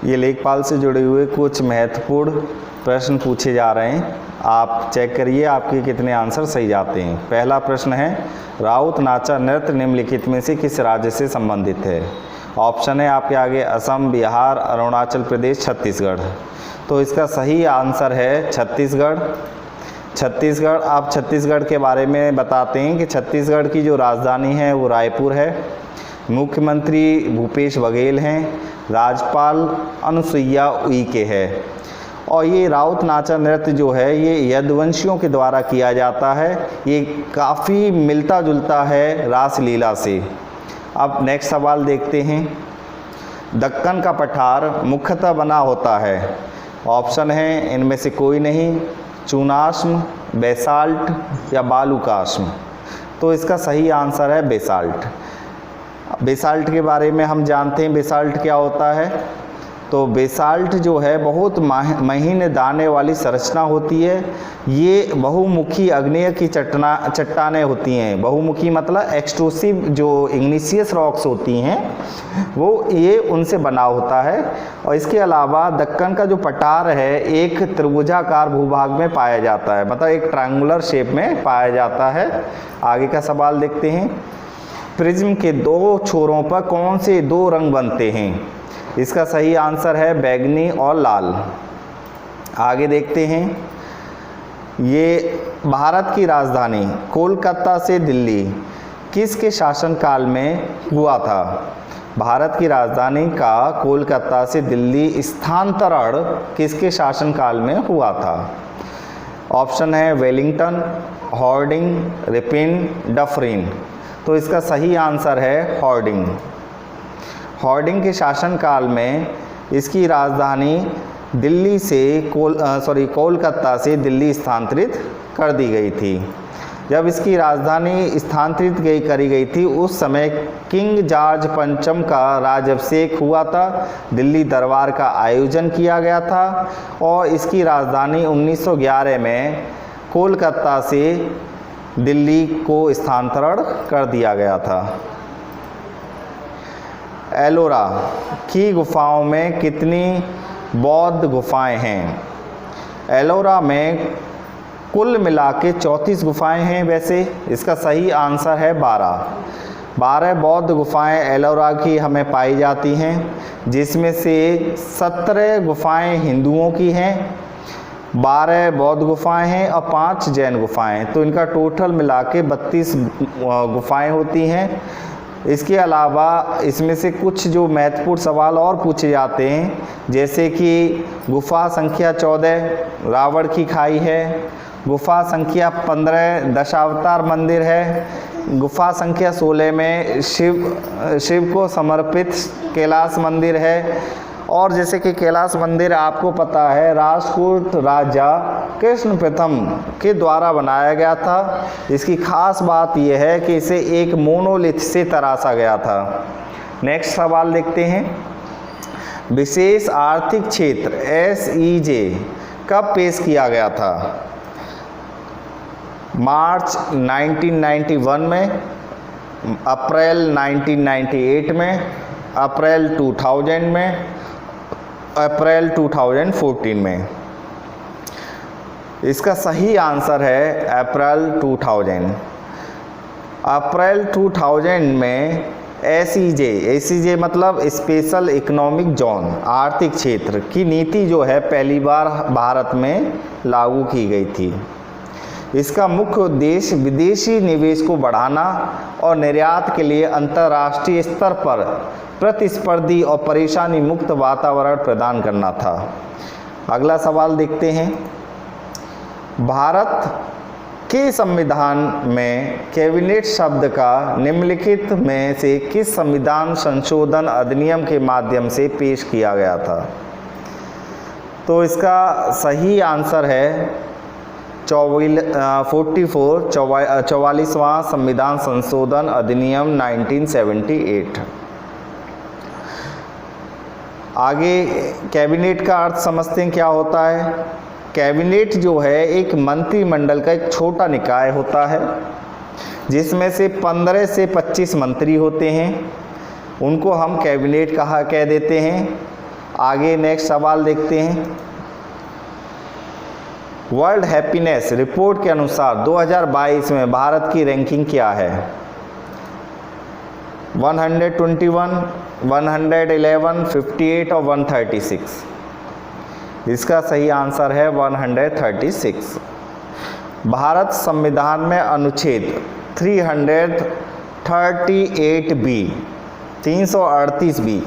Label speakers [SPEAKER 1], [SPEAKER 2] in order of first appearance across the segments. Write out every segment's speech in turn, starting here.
[SPEAKER 1] ये लेखपाल से जुड़े हुए कुछ महत्वपूर्ण प्रश्न पूछे जा रहे हैं। आप चेक करिए आपके कितने आंसर सही जाते हैं। पहला प्रश्न है, राउत नाचा नृत्य निम्नलिखित में से किस राज्य से संबंधित है? ऑप्शन है आपके आगे असम, बिहार, अरुणाचल प्रदेश, छत्तीसगढ़। तो इसका सही आंसर है छत्तीसगढ़। छत्तीसगढ़। आप छत्तीसगढ़ के बारे में बताते हैं कि छत्तीसगढ़ की जो राजधानी है वो रायपुर है। मुख्यमंत्री भूपेश बघेल हैं। राज्यपाल अनुसुईया उइके है। और ये राउत नाचा नृत्य जो है ये यदुवंशियों के द्वारा किया जाता है। ये काफ़ी मिलता जुलता है रासलीला से। अब नेक्स्ट सवाल देखते हैं। दक्कन का पठार मुख्यतः बना होता है। ऑप्शन है इनमें से कोई नहीं, चूनाश्म, बेसाल्ट या बालूकाश्म। तो इसका सही आंसर है बेसाल्ट। बेसाल्ट के बारे में हम जानते हैं बेसाल्ट क्या होता है। तो बेसाल्ट जो है बहुत महीन दाने वाली संरचना होती है। ये बहुमुखी आग्नेय की चट्टानें होती हैं। बहुमुखी मतलब एक्सट्रूसिव जो इग्निशियस रॉक्स होती हैं वो ये उनसे बना होता है। और इसके अलावा दक्कन का जो पठार है एक त्रिभुजाकार भूभाग में पाया जाता है, मतलब एक ट्रायंगुलर शेप में पाया जाता है। आगे का सवाल देखते हैं। प्रिज्म के दो छोरों पर कौन से दो रंग बनते हैं? इसका सही आंसर है बैंगनी और लाल। आगे देखते हैं। ये भारत की राजधानी कोलकाता से दिल्ली किसके शासनकाल में हुआ था? भारत की राजधानी का कोलकाता से दिल्ली स्थानांतरण किसके शासनकाल में हुआ था? ऑप्शन है वेलिंगटन, हॉर्डिंग, रिपिन, डफरिन। तो इसका सही आंसर है हॉर्डिंग। हॉर्डिंग के शासनकाल में इसकी राजधानी दिल्ली से कोलकाता से दिल्ली स्थानांतरित कर दी गई थी। जब इसकी राजधानी स्थानांतरित करी गई थी उस समय किंग जॉर्ज पंचम का राज्याभिषेक हुआ था। दिल्ली दरबार का आयोजन किया गया था और इसकी राजधानी 1911 में कोलकाता से दिल्ली को स्थानांतरण कर दिया गया था। एलोरा की गुफाओं में कितनी बौद्ध गुफाएं हैं? एलोरा में कुल मिला के 34 गुफाएं हैं। वैसे इसका सही आंसर है 12 बौद्ध गुफाएं एलोरा की हमें पाई जाती हैं, जिसमें से 17 गुफाएं हिंदुओं की हैं, 12 बौद्ध गुफाएं हैं और 5 जैन गुफाएं। तो इनका टोटल मिला के 32 गुफाएं होती हैं। इसके अलावा इसमें से कुछ जो महत्वपूर्ण सवाल और पूछे जाते हैं, जैसे कि गुफा संख्या 14 रावण की खाई है, गुफा संख्या 15 दशावतार मंदिर है, गुफा संख्या 16 में शिव को समर्पित कैलाश मंदिर है। और जैसे कि कैलाश मंदिर आपको पता है राष्ट्रकूट राजा कृष्ण प्रथम के द्वारा बनाया गया था। इसकी खास बात यह है कि इसे एक मोनोलिथ से तराशा गया था। नेक्स्ट सवाल देखते हैं। विशेष आर्थिक क्षेत्र SEZ कब पेश किया गया था? मार्च 1991 में, अप्रैल 1998 में, अप्रैल 2000 में, अप्रैल 2014 में। इसका सही आंसर है अप्रैल 2000। अप्रैल 2000 में SEZ मतलब स्पेशल इकोनॉमिक जोन, आर्थिक क्षेत्र की नीति जो है पहली बार भारत में लागू की गई थी। इसका मुख्य उद्देश्य विदेशी निवेश को बढ़ाना और निर्यात के लिए अंतर्राष्ट्रीय स्तर पर प्रतिस्पर्धी और परेशानी मुक्त वातावरण प्रदान करना था। अगला सवाल देखते हैं। भारत के संविधान में कैबिनेट शब्द का निम्नलिखित में से किस संविधान संशोधन अधिनियम के माध्यम से पेश किया गया था? तो इसका सही आंसर है 44वां संविधान संशोधन अधिनियम 1978। आगे कैबिनेट का अर्थ समझते हैं क्या होता है। कैबिनेट जो है एक मंत्रिमंडल का एक छोटा निकाय होता है जिसमें से 15 से 25 मंत्री होते हैं। उनको हम कैबिनेट कह देते हैं। आगे नेक्स्ट सवाल देखते हैं। वर्ल्ड हैप्पीनेस रिपोर्ट के अनुसार 2022 में भारत की रैंकिंग क्या है? 121, 111, 58 और 136। इसका सही आंसर है 136। भारत संविधान में अनुच्छेद 338B 338B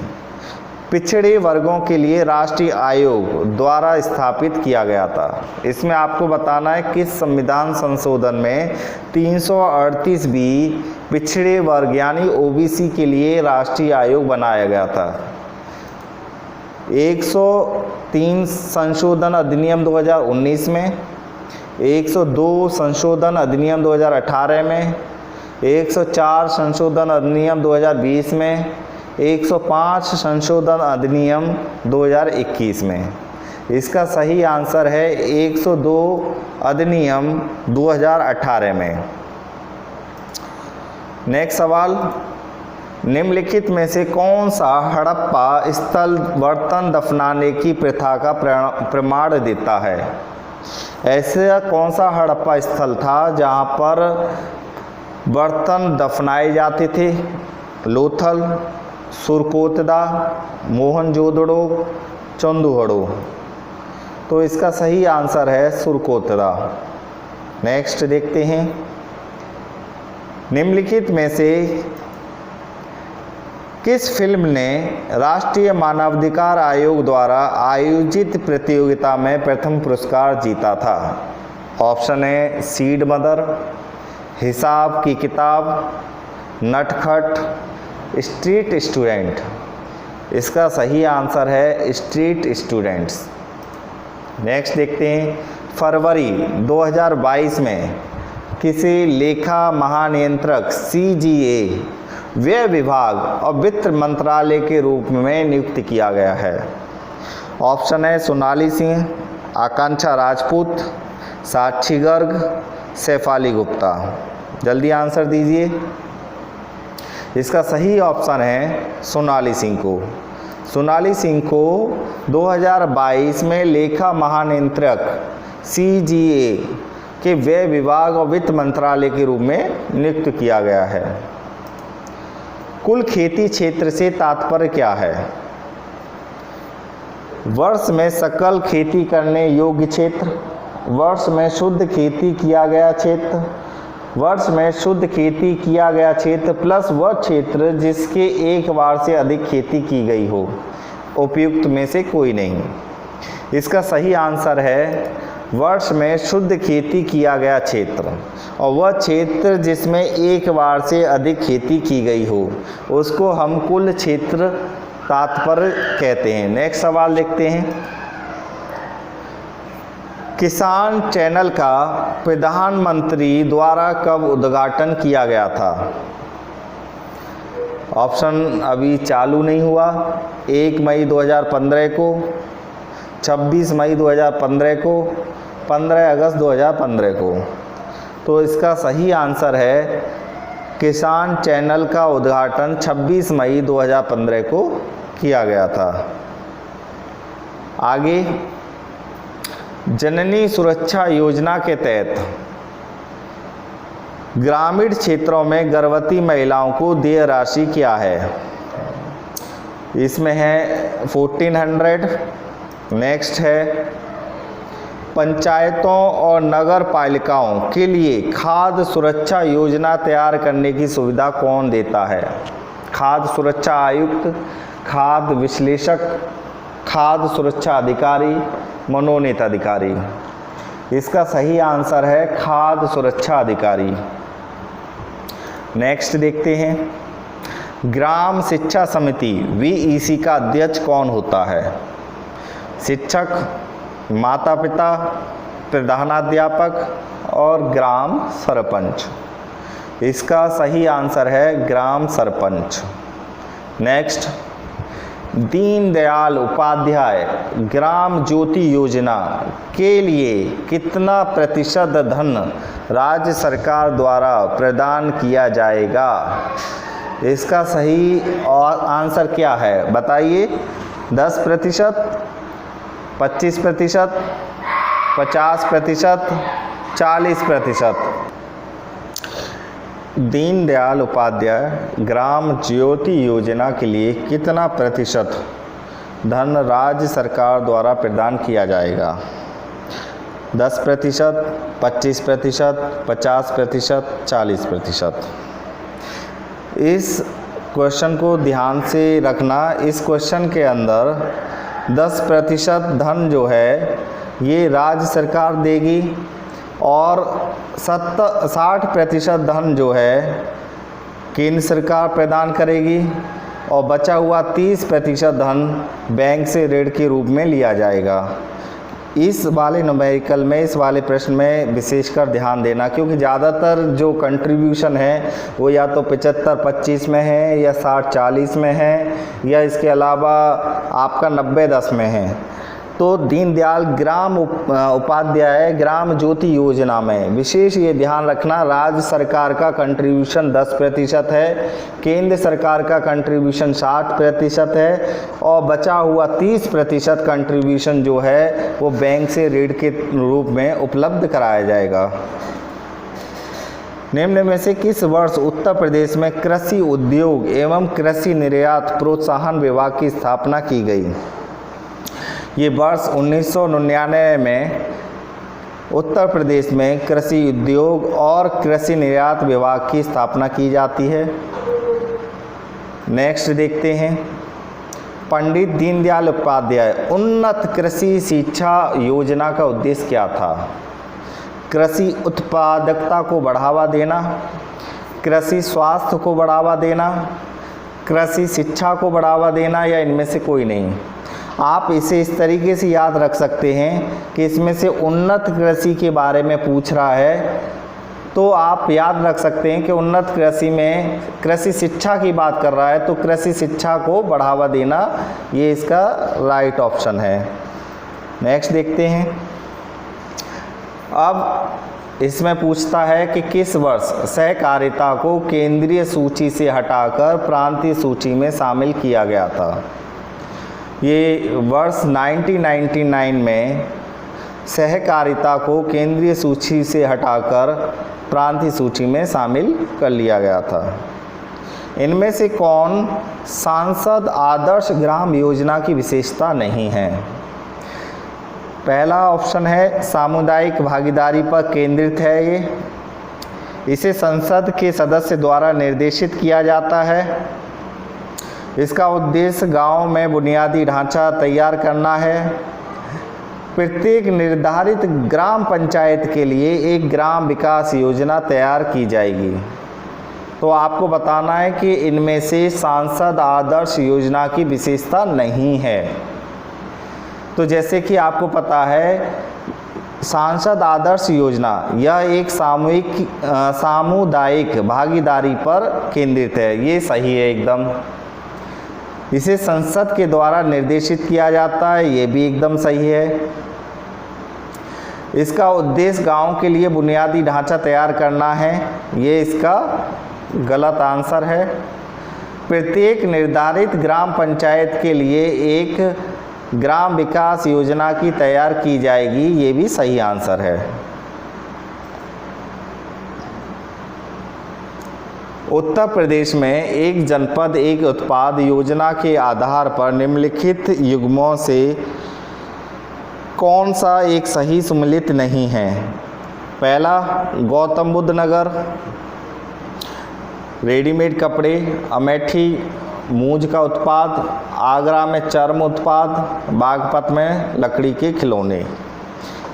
[SPEAKER 1] पिछड़े वर्गों के लिए राष्ट्रीय आयोग द्वारा स्थापित किया गया था। इसमें आपको बताना है किस संविधान संशोधन में 338B पिछड़े वर्ग यानी OBC के लिए राष्ट्रीय आयोग बनाया गया था। 103 संशोधन अधिनियम 2019 में, 102 संशोधन अधिनियम 2018 में, 104 संशोधन अधिनियम 2020 में, 105 संशोधन अधिनियम 2021 में। इसका सही आंसर है 102 अधिनियम 2018 में। नेक्स्ट सवाल, निम्नलिखित में से कौन सा हड़प्पा स्थल बर्तन दफनाने की प्रथा का प्रमाण देता है? ऐसा कौन सा हड़प्पा स्थल था जहां पर बर्तन दफनाए जाते थे? लोथल, सुरकोतदा, मोहनजोदड़ो, चंदुहड़ो। तो इसका सही आंसर है सुरकोतदा। नेक्स्ट देखते हैं, निम्नलिखित में से किस फिल्म ने राष्ट्रीय मानवाधिकार आयोग द्वारा आयोजित प्रतियोगिता में प्रथम पुरस्कार जीता था? ऑप्शन है सीड मदर, हिसाब की किताब, नटखट, स्ट्रीट स्टूडेंट। इसका सही आंसर है स्ट्रीट स्टूडेंट्स। नेक्स्ट देखते हैं, फरवरी 2022 में किसी लेखा महानियंत्रक CGA व्यय विभाग और वित्त मंत्रालय के रूप में नियुक्त किया गया है? ऑप्शन है सोनाली सिंह, आकांक्षा राजपूत, साक्षी गर्ग, शेफाली गुप्ता। जल्दी आंसर दीजिए। इसका सही ऑप्शन है सोनाली सिंह को। सोनाली सिंह को 2022 में लेखा महानियंत्रक CGA के व्यय विभाग और वित्त मंत्रालय के रूप में नियुक्त किया गया है। कुल खेती क्षेत्र से तात्पर्य क्या है? वर्ष में सकल खेती करने योग्य क्षेत्र, वर्ष में शुद्ध खेती किया गया क्षेत्र, वर्ष में शुद्ध खेती किया गया क्षेत्र प्लस वह क्षेत्र जिसके एक बार से अधिक खेती की गई हो। उपयुक्त में से कोई नहीं। इसका सही आंसर है वर्ष में शुद्ध खेती किया गया क्षेत्र, और वह क्षेत्र जिसमें एक बार से अधिक खेती की गई हो उसको हम कुल क्षेत्र तात्पर्य कहते हैं। नेक्स्ट सवाल देखते हैं, किसान चैनल का प्रधानमंत्री द्वारा कब उद्घाटन किया गया था? ऑप्शन अभी चालू नहीं हुआ। 1 मई 2015 को, 26 मई 2015 को, 15 अगस्त 2015 को। तो इसका सही आंसर है किसान चैनल का उद्घाटन 26 मई 2015 को किया गया था। आगे, जननी सुरक्षा योजना के तहत ग्रामीण क्षेत्रों में गर्भवती महिलाओं को देय राशि क्या है? इसमें है 1400। नेक्स्ट है, पंचायतों और नगर पालिकाओं के लिए खाद्य सुरक्षा योजना तैयार करने की सुविधा कौन देता है? खाद्य सुरक्षा आयुक्त, खाद्य विश्लेषक, खाद्य सुरक्षा अधिकारी, मनोनीत अधिकारी। इसका सही आंसर है खाद्य सुरक्षा अधिकारी। नेक्स्ट देखते हैं, ग्राम शिक्षा समिति VEC का अध्यक्ष कौन होता है? शिक्षक, माता पिता, प्रधानाध्यापक और ग्राम सरपंच। इसका सही आंसर है ग्राम सरपंच। नेक्स्ट, दीनदयाल उपाध्याय ग्राम ज्योति योजना के लिए कितना प्रतिशत धन राज्य सरकार द्वारा प्रदान किया जाएगा? इसका सही आंसर क्या है बताइए? 10%, 25%, 50%, 40%। दीनदयाल उपाध्याय ग्राम ज्योति योजना के लिए कितना प्रतिशत धन राज्य सरकार द्वारा प्रदान किया जाएगा? 10%, 25%, 50%, 40%। इस क्वेश्चन को ध्यान से रखना। इस क्वेश्चन के अंदर 10% धन जो है ये राज्य सरकार देगी और 60% धन जो है केंद्र सरकार प्रदान करेगी और बचा हुआ 30% धन बैंक से ऋण के रूप में लिया जाएगा। इस वाले न्यूमेरिकल में, इस वाले प्रश्न में विशेषकर ध्यान देना, क्योंकि ज़्यादातर जो कंट्रीब्यूशन है वो या तो 75-25 में है या 60-40 में है या इसके अलावा आपका 90-10 में है। तो दीनदयाल ग्राम उपाध्याय ग्राम ज्योति योजना में विशेष ये ध्यान रखना, राज्य सरकार का कंट्रीब्यूशन 10% है, केंद्र सरकार का कंट्रीब्यूशन 60% है और बचा हुआ 30% कंट्रीब्यूशन जो है वो बैंक से ऋण के रूप में उपलब्ध कराया जाएगा। निम्न में से किस वर्ष उत्तर प्रदेश में कृषि उद्योग एवं कृषि निर्यात प्रोत्साहन विभाग की स्थापना की गई? ये वर्ष 1999 में उत्तर प्रदेश में कृषि उद्योग और कृषि निर्यात विभाग की स्थापना की जाती है। नेक्स्ट देखते हैं, पंडित दीनदयाल उपाध्याय उन्नत कृषि शिक्षा योजना का उद्देश्य क्या था? कृषि उत्पादकता को बढ़ावा देना, कृषि स्वास्थ्य को बढ़ावा देना, कृषि शिक्षा को बढ़ावा देना या इनमें से कोई नहीं। आप इसे इस तरीके से याद रख सकते हैं कि इसमें से उन्नत कृषि के बारे में पूछ रहा है, तो आप याद रख सकते हैं कि उन्नत कृषि में कृषि शिक्षा की बात कर रहा है, तो कृषि शिक्षा को बढ़ावा देना ये इसका राइट ऑप्शन है। नेक्स्ट देखते हैं, अब इसमें पूछता है कि किस वर्ष सहकारिता को केंद्रीय सूची से हटाकर प्रांतीय सूची में शामिल किया गया था? ये वर्ष 1999 में सहकारिता को केंद्रीय सूची से हटाकर प्रांतीय सूची में शामिल कर लिया गया था। इनमें से कौन सांसद आदर्श ग्राम योजना की विशेषता नहीं है? पहला ऑप्शन है सामुदायिक भागीदारी पर केंद्रित है ये, इसे संसद के सदस्य द्वारा निर्देशित किया जाता है, इसका उद्देश्य गांव में बुनियादी ढांचा तैयार करना है, प्रत्येक निर्धारित ग्राम पंचायत के लिए एक ग्राम विकास योजना तैयार की जाएगी। तो आपको बताना है कि इनमें से सांसद आदर्श योजना की विशेषता नहीं है। तो जैसे कि आपको पता है सांसद आदर्श योजना यह एक सामुदायिक भागीदारी पर केंद्रित है, ये सही है एकदम। इसे संसद के द्वारा निर्देशित किया जाता है, ये भी एकदम सही है। इसका उद्देश्य गांव के लिए बुनियादी ढांचा तैयार करना है, ये इसका गलत आंसर है। प्रत्येक निर्धारित ग्राम पंचायत के लिए एक ग्राम विकास योजना की तैयार की जाएगी, ये भी सही आंसर है। उत्तर प्रदेश में एक जनपद एक उत्पाद योजना के आधार पर निम्नलिखित युग्मों से कौन सा एक सही सम्मिलित नहीं है? पहला गौतम बुद्ध नगर रेडीमेड कपड़े, अमेठी मूंज का उत्पाद, आगरा में चर्म उत्पाद, बागपत में लकड़ी के खिलौने।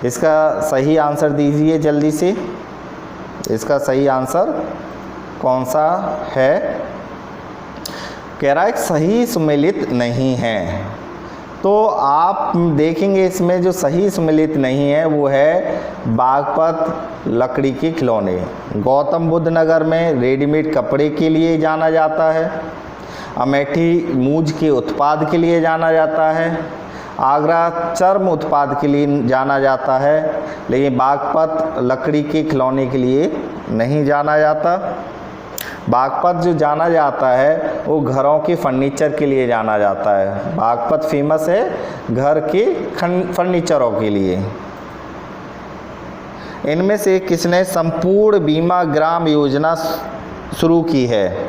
[SPEAKER 1] इसका सही आंसर दीजिए जल्दी से। इसका सही आंसर कौन सा है? कह रहा है सही सम्मिलित नहीं है। तो आप देखेंगे इसमें जो सही सम्मिलित नहीं है वो है बागपत लकड़ी के खिलौने। गौतम बुद्ध नगर में रेडीमेड कपड़े के लिए जाना जाता है, अमेठी मूंज के उत्पाद के लिए जाना जाता है, आगरा चर्म उत्पाद के लिए जाना जाता है, लेकिन बागपत लकड़ी के खिलौने के लिए नहीं जाना जाता। बागपत जो जाना जाता है वो घरों के फर्नीचर के लिए जाना जाता है। बागपत फेमस है घर के फर्नीचरों के लिए। इनमें से किसने संपूर्ण बीमा ग्राम योजना शुरू की है?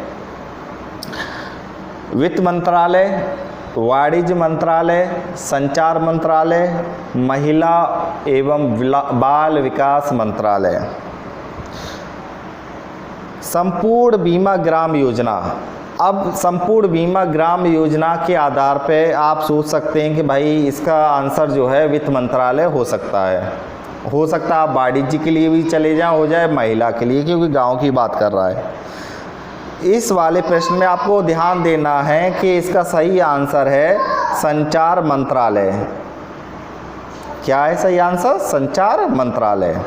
[SPEAKER 1] वित्त मंत्रालय, वाणिज्य मंत्रालय, संचार मंत्रालय, महिला एवं बाल विकास मंत्रालय। संपूर्ण बीमा ग्राम योजना। अब संपूर्ण बीमा ग्राम योजना के आधार पे आप सोच सकते हैं कि भाई इसका आंसर जो है वित्त मंत्रालय हो सकता है। हो सकता है आप वाणिज्य के लिए भी चले जाएं, हो जाए महिला के लिए, क्योंकि गांव की बात कर रहा है। इस वाले प्रश्न में आपको ध्यान देना है कि इसका सही आंसर है संचार मंत्रालय। क्या है सही आंसर? संचार मंत्रालय।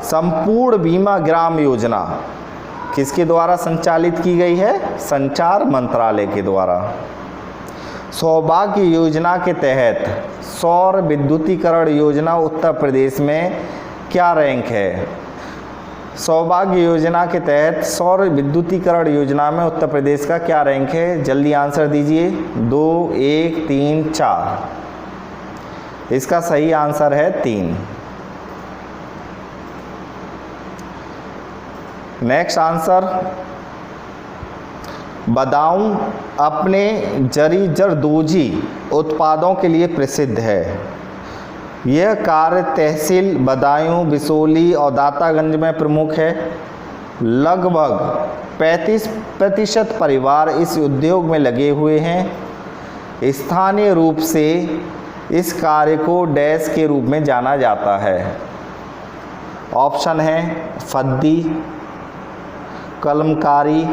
[SPEAKER 1] संपूर्ण बीमा ग्राम योजना किसके द्वारा संचालित की गई है? संचार मंत्रालय के द्वारा। सौभाग्य योजना के तहत सौर विद्युतीकरण योजना उत्तर प्रदेश में क्या रैंक है? सौभाग्य योजना के तहत सौर विद्युतीकरण योजना में उत्तर प्रदेश का क्या रैंक है? जल्दी आंसर दीजिए। 2, 1, 3, 4। इसका सही आंसर है 3। नेक्स्ट आंसर, बदायूं अपने जरी जरदोजी उत्पादों के लिए प्रसिद्ध है। यह कार्य तहसील बदायूं, बिसोली और दातागंज में प्रमुख है। लगभग 35% परिवार इस उद्योग में लगे हुए हैं। स्थानीय रूप से इस कार्य को डैश के रूप में जाना जाता है। ऑप्शन है फद्दी, कलमकारी,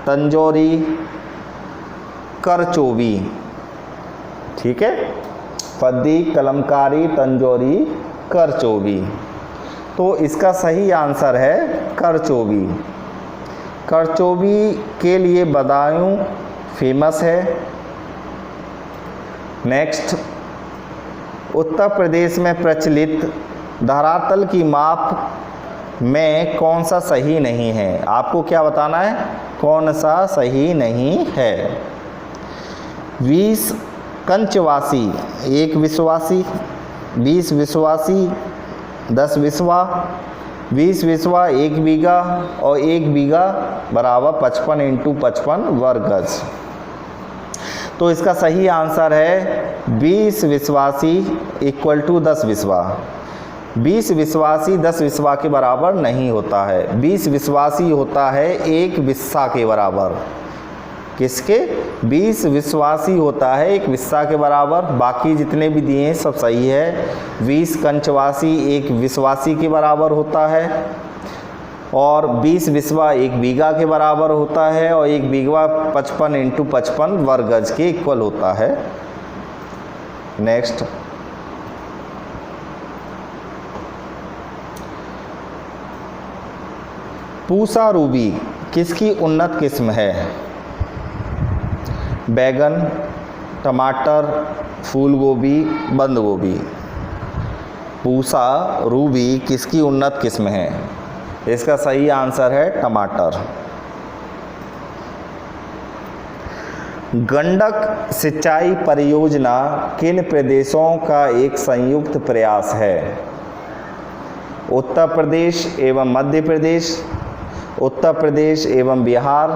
[SPEAKER 1] तंजौरी, करचोबी। ठीक है, फद्दी, कलमकारी, तंजौरी, करचोबी। तो इसका सही आंसर है करचोबी। करचोबी के लिए बदायूं फेमस है। नेक्स्ट, उत्तर प्रदेश में प्रचलित धरातल की माप में कौन सा सही नहीं है? आपको क्या बताना है? कौन सा सही नहीं है? 20 कंचवासी 1 विश्वासी, 20 विश्वासी 10 विश्वा, 20 विश्वा 1 बीघा और 1 बीघा बराबर 55 × 55 वर्ग गज। तो इसका सही आंसर है 20 विश्वासी = 10 विश्वा। 20 विश्वासी 10 विश्वा के बराबर नहीं होता है। 20 विश्वासी होता है 1 विस्सा के बराबर। किसके? 20 विश्वासी होता है 1 विस्सा के बराबर। बाकी जितने भी दिए हैं सब सही है। 20 कंचवासी 1 विश्वासी के बराबर होता है और 20 विश्वा 1 बीघा के बराबर होता है और 1 बीघा 55 × 55 वर्ग गज के इक्वल होता है। नेक्स्ट, पूसा रूबी किसकी उन्नत किस्म है? बैगन, टमाटर, फूल गोभी, बंद गोभी। पूसा रूबी किसकी उन्नत किस्म है? इसका सही आंसर है टमाटर। गंडक सिंचाई परियोजना किन प्रदेशों का एक संयुक्त प्रयास है? उत्तर प्रदेश एवं मध्य प्रदेश, उत्तर प्रदेश एवं बिहार,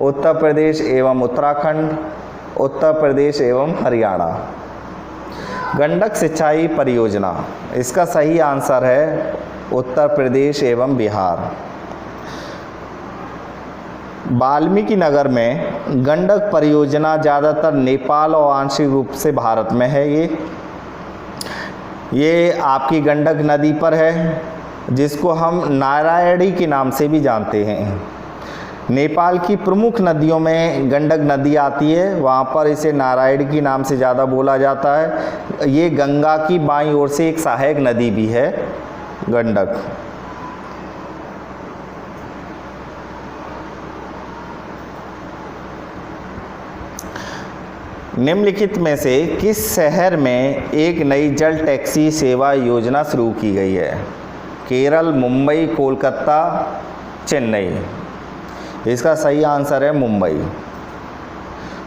[SPEAKER 1] उत्तर प्रदेश एवं उत्तराखंड, उत्तर प्रदेश एवं हरियाणा। गंडक सिंचाई परियोजना, इसका सही आंसर है उत्तर प्रदेश एवं बिहार। वाल्मीकि नगर में गंडक परियोजना ज़्यादातर नेपाल और आंशिक रूप से भारत में है। ये आपकी गंडक नदी पर है, जिसको हम नारायणी के नाम से भी जानते हैं। नेपाल की प्रमुख नदियों में गंडक नदी आती है, वहाँ पर इसे नारायणी के नाम से ज़्यादा बोला जाता है। ये गंगा की बाईं ओर से एक सहायक नदी भी है गंडक। निम्नलिखित में से किस शहर में एक नई जल टैक्सी सेवा योजना शुरू की गई है? केरल, मुंबई, कोलकाता, चेन्नई। इसका सही आंसर है मुंबई।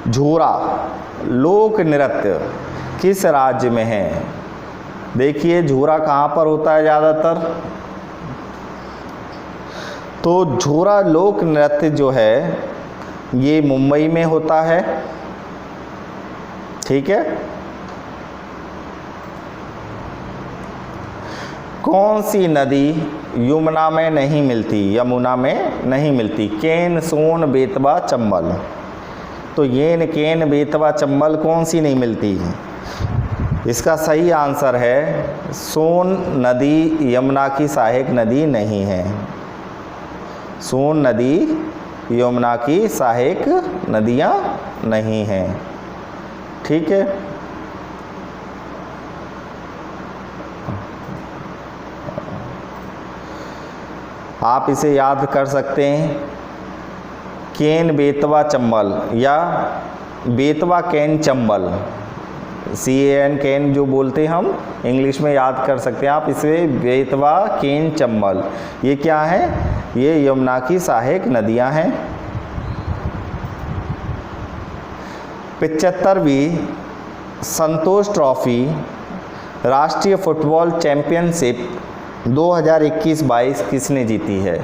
[SPEAKER 1] झूरा लोक नृत्य किस राज्य में है? देखिए झूरा कहाँ पर होता है ज़्यादातर, तो झूरा लोक नृत्य जो है ये मुंबई में होता है। ठीक है। कौन सी नदी यमुना में नहीं मिलती? यमुना में नहीं मिलती। केन, सोन, बेतवा, चंबल। तो येन, केन, बेतवा, चंबल कौन सी नहीं मिलती है? इसका सही आंसर है सोन नदी यमुना की सहायक नदी नहीं है। सोन नदी यमुना की सहायक नदियाँ नहीं हैं। ठीक है। आप इसे याद कर सकते हैं, केन, बेतवा, चंबल या बेतवा, केन, चंबल। CAN केन जो बोलते हैं हम इंग्लिश में याद कर सकते हैं आप इसे, बेतवा, केन, चंबल। ये क्या है? ये यमुना की सहायक नदियां हैं। 75वीं संतोष ट्रॉफी राष्ट्रीय फुटबॉल चैंपियनशिप 2021-22 किसने जीती है?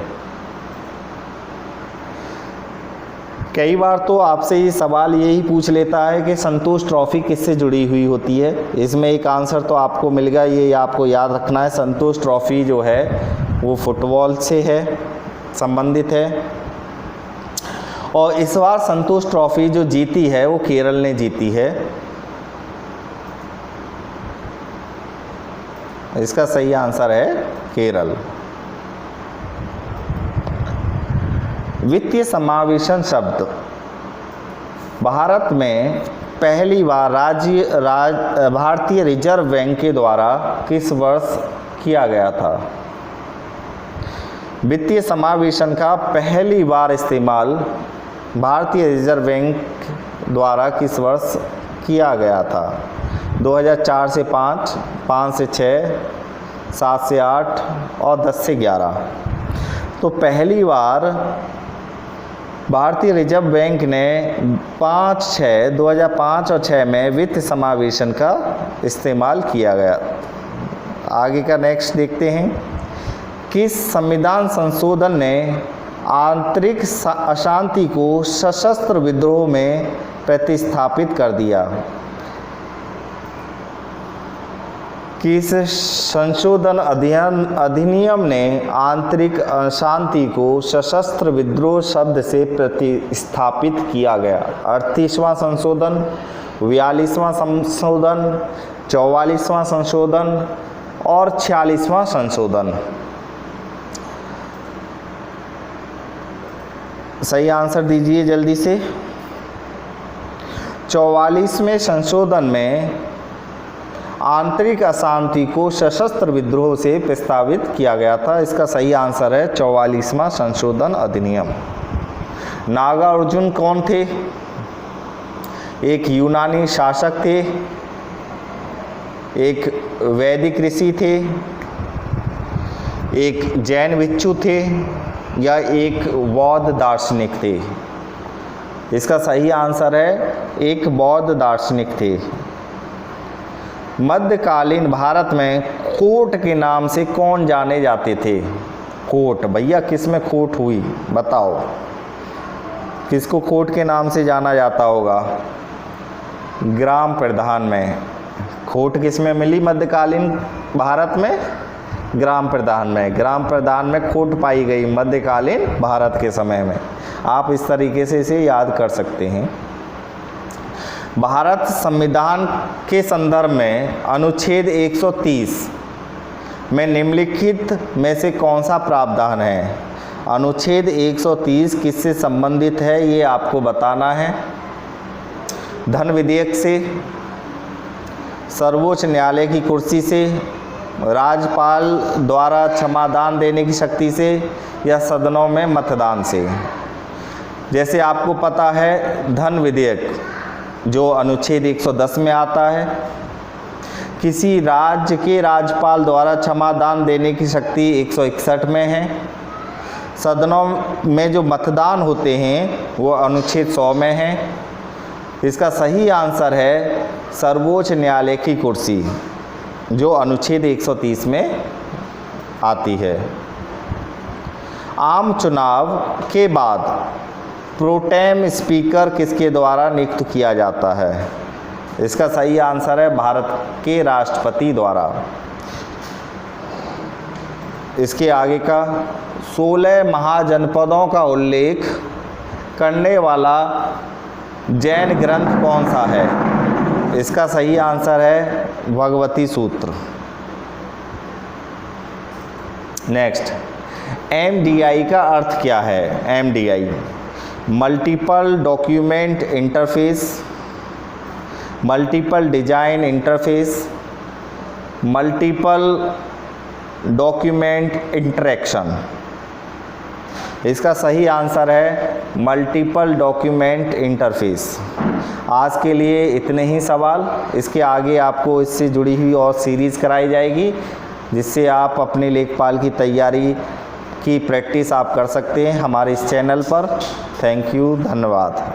[SPEAKER 1] कई बार तो आपसे ये सवाल यही पूछ लेता है कि संतोष ट्रॉफी किससे जुड़ी हुई होती है। इसमें एक आंसर तो आपको मिल गया, ये आपको याद रखना है। संतोष ट्रॉफी जो है वो फुटबॉल से है, संबंधित है। और इस बार संतोष ट्रॉफी जो जीती है वो केरल ने जीती है। इसका सही आंसर है केरल। वित्तीय समावेशन शब्द भारत में पहली बार भारतीय रिजर्व बैंक के द्वारा किस वर्ष किया गया था? वित्तीय समावेशन का पहली बार इस्तेमाल भारतीय रिजर्व बैंक द्वारा किस वर्ष किया गया था? 2004 से 5, 5 से 6, 7 से 8 और 10 से 11। तो पहली बार भारतीय रिजर्व बैंक ने 2005 और 6 में वित्त समावेशन का इस्तेमाल किया गया। आगे का नेक्स्ट देखते हैं। किस संविधान संशोधन ने आंतरिक अशांति को सशस्त्र विद्रोह में प्रतिस्थापित कर दिया? किस संशोधन अधिनियम ने आंतरिक अशांति को सशस्त्र विद्रोह शब्द से प्रतिस्थापित किया गया? 38वां संशोधन, 42वां संशोधन, 44वां संशोधन और 46वां संशोधन। सही आंसर दीजिए जल्दी से। 44वें संशोधन में आंतरिक अशांति को सशस्त्र विद्रोह से प्रस्तावित किया गया था। इसका सही आंसर है 44वां संशोधन अधिनियम। नागार्जुन कौन थे? एक यूनानी शासक थे, एक वैदिक ऋषि थे, एक जैन भिक्षु थे या एक बौद्ध दार्शनिक थे? इसका सही आंसर है एक बौद्ध दार्शनिक थे। मध्यकालीन भारत में कोट के नाम से कौन जाने जाते थे? कोट, भैया किस में खोट हुई बताओ, किसको कोट के नाम से जाना जाता होगा? ग्राम प्रधान में। खोट किस में मिली मध्यकालीन भारत में? ग्राम प्रधान में। ग्राम प्रधान में खोट पाई गई मध्यकालीन भारत के समय में। आप इस तरीके से इसे याद कर सकते हैं। भारत संविधान के संदर्भ में अनुच्छेद 130 में निम्नलिखित में से कौन सा प्रावधान है? अनुच्छेद 130 किससे संबंधित है ये आपको बताना है। धन विधेयक से, सर्वोच्च न्यायालय की कुर्सी से, राज्यपाल द्वारा क्षमादान देने की शक्ति से या सदनों में मतदान से? जैसे आपको पता है धन विधेयक जो अनुच्छेद 110 में आता है, किसी राज्य के राज्यपाल द्वारा क्षमादान देने की शक्ति 161 में है। सदनों में जो मतदान होते हैं वो अनुच्छेद 100 में है। इसका सही आंसर है सर्वोच्च न्यायालय की कुर्सी, जो अनुच्छेद 130 में आती है। आम चुनाव के बाद प्रोटेम स्पीकर किसके द्वारा नियुक्त किया जाता है? इसका सही आंसर है भारत के राष्ट्रपति द्वारा। इसके आगे का 16 महाजनपदों का उल्लेख करने वाला जैन ग्रंथ कौन सा है? इसका सही आंसर है भगवती सूत्र। नेक्स्ट, MDI का अर्थ क्या है? MDI multiple document interface, multiple design interface, multiple document interaction. इसका सही आंसर है मल्टीपल डॉक्यूमेंट इंटरफेस। आज के लिए इतने ही सवाल। इसके आगे आपको इससे जुड़ी हुई और सीरीज़ कराई जाएगी, जिससे आप अपने लेखपाल की तैयारी की प्रैक्टिस आप कर सकते हैं हमारे इस चैनल पर। थैंक यू, धन्यवाद।